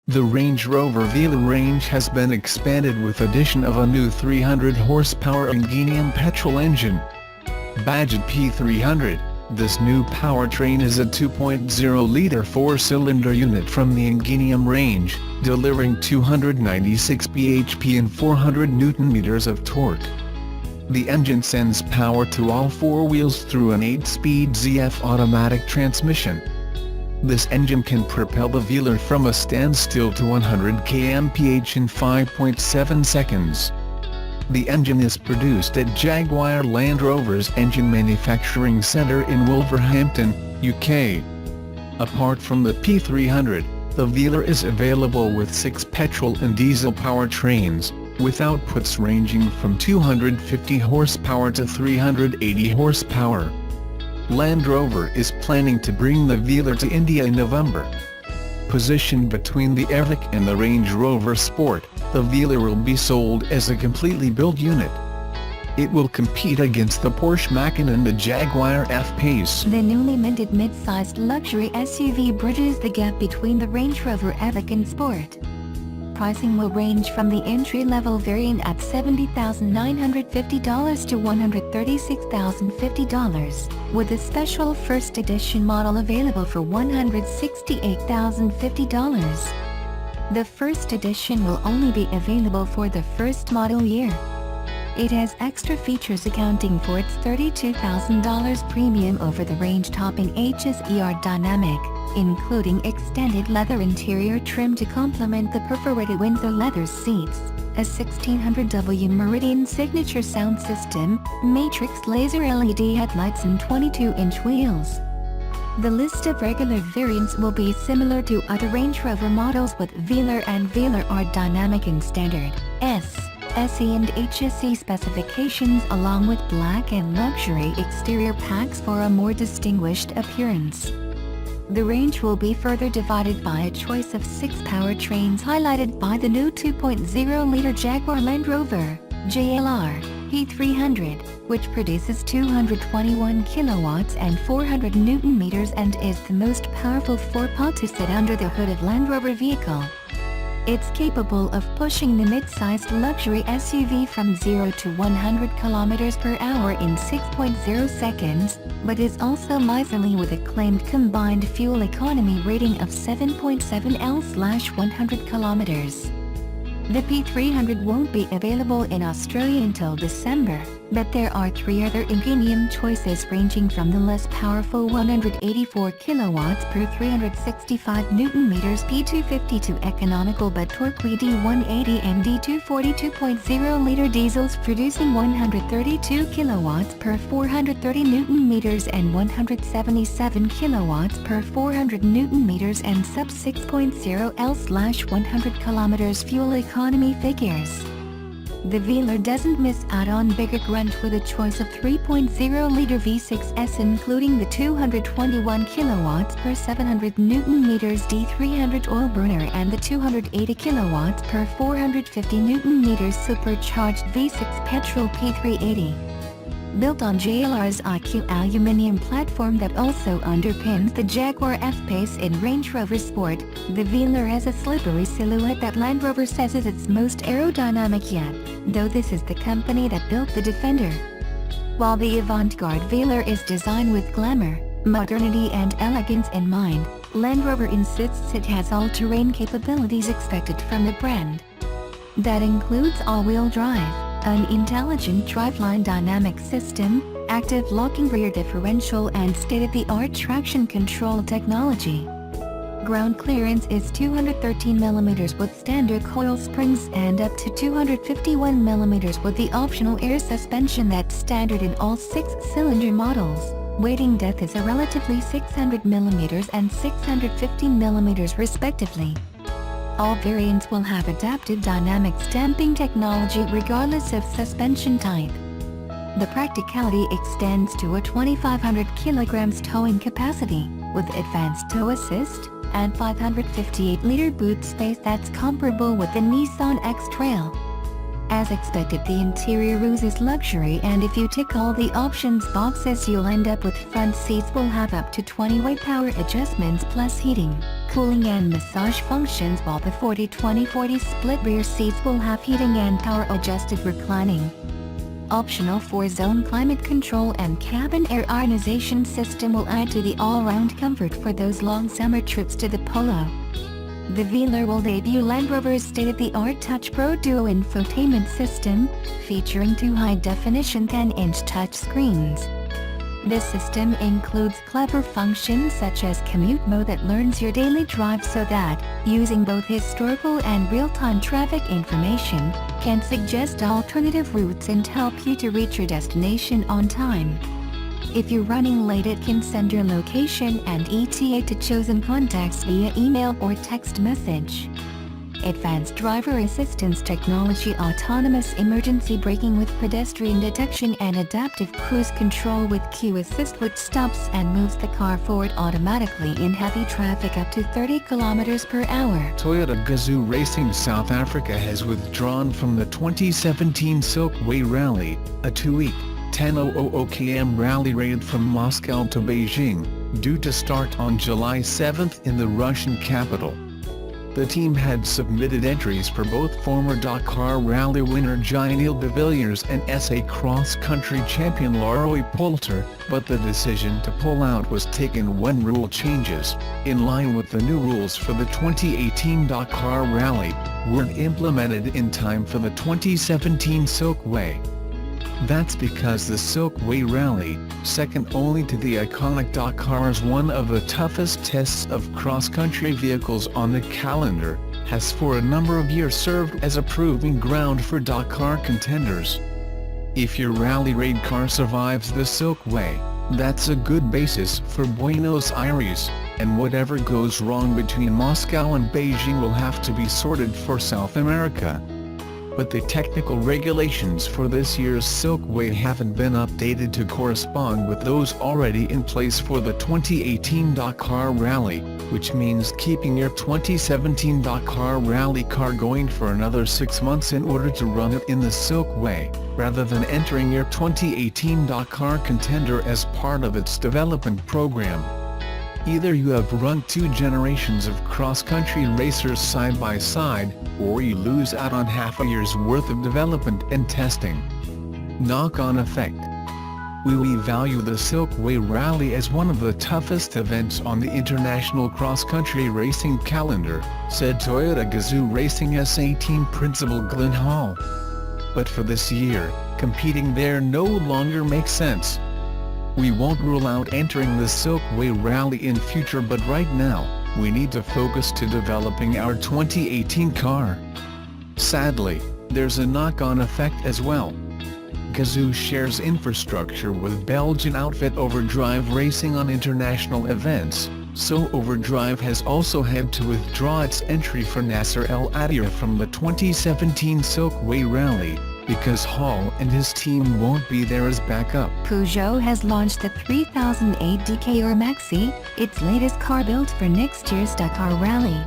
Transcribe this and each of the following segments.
The Range Rover Velar range has been expanded with addition of a new 300 horsepower Ingenium petrol engine. Badged P300, this new powertrain is a 2.0-liter four-cylinder unit from the Ingenium range, delivering 296 bhp and 400 Nm of torque. The engine sends power to all four wheels through an 8-speed ZF automatic transmission. This engine can propel the Velar from a standstill to 100 kmph in 5.7 seconds. The engine is produced at Jaguar Land Rover's Engine Manufacturing Centre in Wolverhampton, UK. Apart from the P300, the Velar is available with 6 petrol and diesel powertrains, with outputs ranging from 250 horsepower to 380 horsepower. Land Rover is planning to bring the Velar to India in November. Positioned between the Evoque and the Range Rover Sport, the Velar will be sold as a completely built unit. It will compete against the Porsche Macan and the Jaguar F-Pace. The newly minted mid-sized luxury SUV bridges the gap between the Range Rover Evoque and Sport. Pricing will range from the entry-level variant at $70,950 to $136,050, with a special first edition model available for $168,050. The first edition will only be available for the first model year. It has extra features accounting for its $32,000 premium over the range-topping HSER Dynamic, including extended leather interior trim to complement the perforated Windsor leather seats, a 1600W Meridian signature sound system, matrix laser LED headlights and 22-inch wheels. The list of regular variants will be similar to other Range Rover models, with Velar and Velar R Dynamic and Standard, S, SE and HSE specifications, along with black and luxury exterior packs for a more distinguished appearance. The range will be further divided by a choice of 6 powertrains, highlighted by the new 2.0-liter Jaguar Land Rover JLR P300, which produces 221 kilowatts and 400 Nm and is the most powerful 4-pod to sit under the hood of Land Rover vehicle. It's capable of pushing the mid-sized luxury SUV from 0 to 100 km/h in 6.0 seconds, but is also miserly with a claimed combined fuel economy rating of 7.7 L/100 km. The P300 won't be available in Australia until December, but there are 3 other Ingenium choices ranging from the less powerful 184 kilowatts per 365 Nm P250 to economical but torquey D180 and D240 2.0-liter diesels producing 132 kilowatts per 430 Nm and 177 kilowatts per 400 Nm and sub 6.0 L/100 km fuel economy figures. The Velar doesn't miss out on bigger grunt with a choice of 3.0-liter V6s, including the 221 kilowatts per 700 Nm D300 oil burner and the 280 kilowatts per 450 Nm supercharged V6 petrol P380. Built on JLR's IQ aluminum platform that also underpins the Jaguar F-Pace in Range Rover Sport, the Velar has a slippery silhouette that Land Rover says is its most aerodynamic yet, though this is the company that built the Defender. While the avant-garde Velar is designed with glamour, modernity and elegance in mind, Land Rover insists it has all-terrain capabilities expected from the brand. That includes all-wheel drive, an intelligent driveline dynamic system, active locking rear differential and state-of-the-art traction control technology. Ground clearance is 213 mm with standard coil springs and up to 251 mm with the optional air suspension that's standard in all 6-cylinder models. Weighting depth is a relatively 600 mm and 615 mm respectively. All variants will have adaptive dynamic stamping technology regardless of suspension type. The practicality extends to a 2,500 kg towing capacity, with advanced tow assist, and 558-liter boot space that's comparable with the Nissan X-Trail. As expected, the interior oozes luxury, and if you tick all the options boxes you'll end up with front seats will have up to 20-way power adjustments plus heating, cooling and massage functions, while the 40-20-40 split rear seats will have heating and power-adjusted reclining. Optional 4-zone climate control and cabin air ionization system will add to the all-round comfort for those long summer trips to the Polo. The Velar will debut Land Rover's state-of-the-art Touch Pro Duo infotainment system, featuring 2 high-definition 10-inch touchscreens. This system includes clever functions such as commute mode that learns your daily drive so that, using both historical and real-time traffic information, can suggest alternative routes and help you to reach your destination on time. If you're running late, it can send your location and ETA to chosen contacts via email or text message. Advanced driver assistance technology, autonomous emergency braking with pedestrian detection and adaptive cruise control with queue assist, which stops and moves the car forward automatically in heavy traffic up to 30 km per hour. Toyota Gazoo Racing South Africa has withdrawn from the 2017 Silkway Rally, a 2-week, 10,000 km rally raid from Moscow to Beijing, due to start on July 7 in the Russian capital. The team had submitted entries for both former Dakar Rally winner Gilles de Villiers and SA cross-country champion Leroy Poulter, but the decision to pull out was taken when rule changes, in line with the new rules for the 2018 Dakar Rally, weren't implemented in time for the 2017 Silkway. That's because the Silkway Rally, second only to the iconic Dakar, is one of the toughest tests of cross-country vehicles on the calendar, has for a number of years served as a proving ground for Dakar contenders. If your rally raid car survives the Silkway, that's a good basis for Buenos Aires, and whatever goes wrong between Moscow and Beijing will have to be sorted for South America. But the technical regulations for this year's Silkway haven't been updated to correspond with those already in place for the 2018 Dakar Rally, which means keeping your 2017 Dakar Rally car going for another 6 months in order to run it in the Silkway, rather than entering your 2018 Dakar contender as part of its development program. Either you have run 2 generations of cross-country racers side by side, or you lose out on half a year's worth of development and testing. Knock-on effect. We value the Silkway Rally as one of the toughest events on the international cross-country racing calendar, said Toyota Gazoo Racing SA team principal Glenn Hall. But for this year, competing there no longer makes sense. We won't rule out entering the Silkway Rally in future, but right now, we need to focus to developing our 2018 car. Sadly, there's a knock-on effect as well. Gazoo shares infrastructure with Belgian outfit Overdrive Racing on international events, so Overdrive has also had to withdraw its entry for Nasser El Attiyah from the 2017 Silkway Rally, because Hall and his team won't be there as backup. Peugeot has launched the 3008 DKR Maxi, its latest car built for next year's Dakar Rally.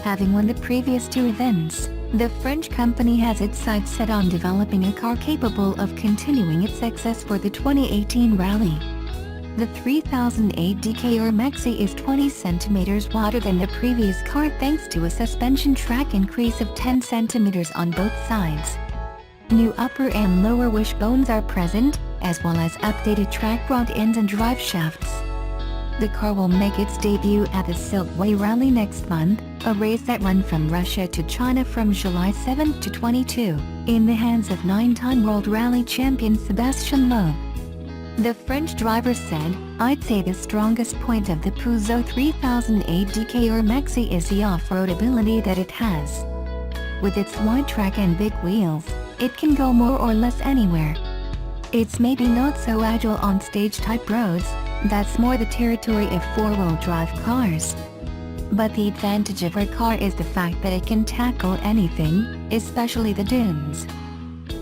Having won the previous 2 events, the French company has its sights set on developing a car capable of continuing its success for the 2018 Rally. The 3008 DKR Maxi is 20 cm wider than the previous car thanks to a suspension track increase of 10 cm on both sides. New upper and lower wishbones are present, as well as updated track rod ends and drive shafts. The car will make its debut at the Silkway Rally next month, a race that runs from Russia to China from July 7 to 22, in the hands of 9-time World Rally champion Sébastien Loeb. The French driver said, "I'd say the strongest point of the Peugeot 3008 DKR Maxi is the off-road ability that it has. With its wide track and big wheels, it can go more or less anywhere. It's maybe not so agile on stage-type roads, that's more the territory of 4-wheel drive cars. But the advantage of our car is the fact that it can tackle anything, especially the dunes."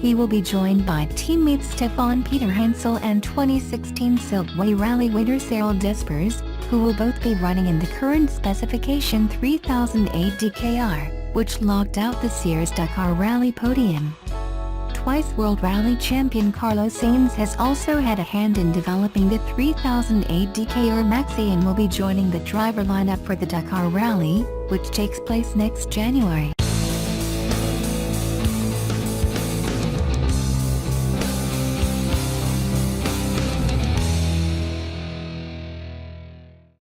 He will be joined by teammates Stefan Peter Hansel and 2016 Silkway Rally winner Cyril Despers, who will both be running in the current specification 3008 DKR, which logged out this year's Dakar Rally podium. twice World Rally champion Carlos Sainz has also had a hand in developing the 3008 DKR Maxi and will be joining the driver lineup for the Dakar Rally, which takes place next January.